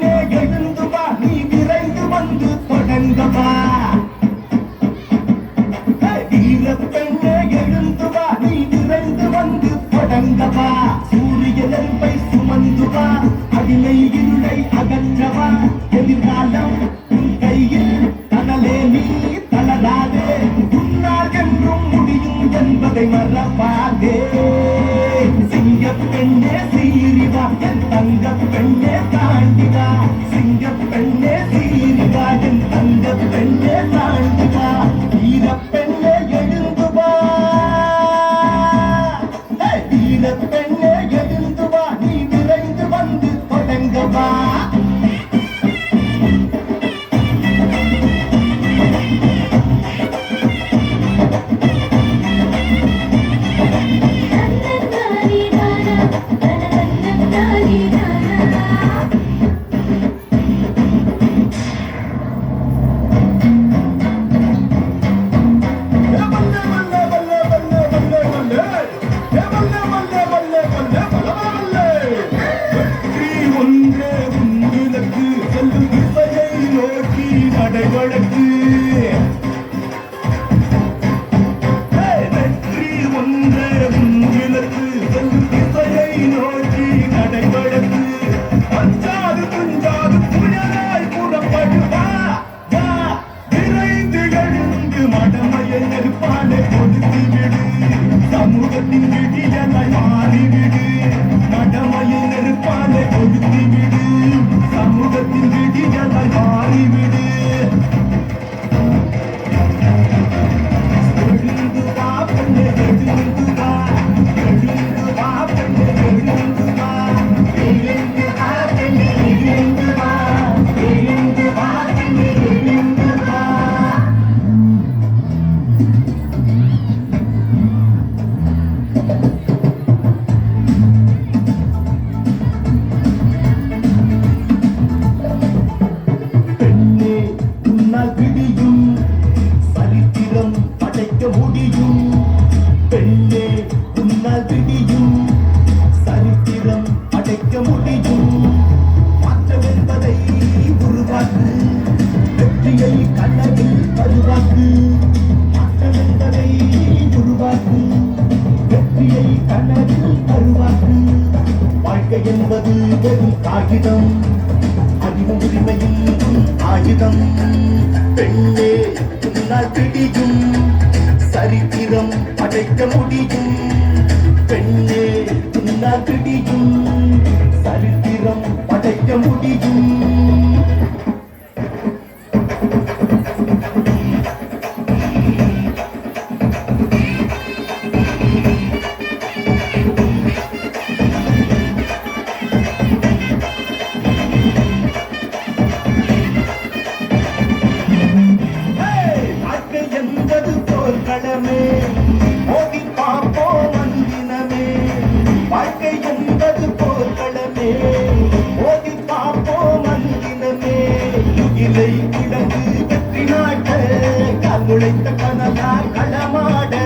பெண்ணே எழுந்து வா நீ விரைந்து வந்து தொடங்கவா வீர பெண்ணே எழுந்து வா நீ விரைந்து வந்து தொடங்கவா சூரிய நெருப்பை சுமந்து வா அடிமை இருளை அகற்றவா எதிர்காலம் உன் கையில் தனலே நீ தளராதே உன்னால் என்றும் முடியும் என்பதை மறப்பாதே சிங்க பெண்ணே சீரிவா என் தங்க பெண்ணே தாண்டிவா சிங்க பெண்ணே சீரிவா என் தங்க பெண்ணே தாண்டிவா வீர பெண்ணே எழுந்து வா வீர பெண்ணே எழுந்து வா நீ விரைந்து வந்து தொடங்கவா வழக்கு வெற்றி ஒன்றே உன்னிலக்கு செல்லும் திசையை நோக்கி நடைவழக்கு அஞ்சாது துஞ்சாது புயலாய் புறப்படுவா வா விரைந்து எழுந்து மடமையை நெருப்பாலே கொடுத்து விடு சமூகத்தின் விடியலாய் மாறிவிடு மடமையை நெருப்பாலே கொடுத்து விடு சமூகத்தின் விடியலாய் மாறிவிடு முடியும் பெண்ணே உன்னால் விடியும் சரித்திரம் அடைக்க முடியும் மாற்றம் என்பதை உருவாக்கு வெற்றியை கனவில் பருவாக்கு மாற்றம் என்பதை உருவாக்கு வெற்றியை கனவில் பருவாக்கு வாழ்க்கை என்பது வெறும் காகிதம் அறிவும் உரிமையும் ஆயுதம் பெண்ணே உன்னால் விடியும் சரித்திரம் படைக்க முடியும் பெண்ணே உன்னால் விடியும் சரித்திரம் படைக்க முடியும் களமே மோதி பார்ப்போம் அன்பினமே வாழ்க்கை என்பது போர்க்களமே மோதி பார்ப்போம் அன்பினமே இலை கிடந்து வெற்றி நாட்ட கண்ணுழைத்த கனலா களமாட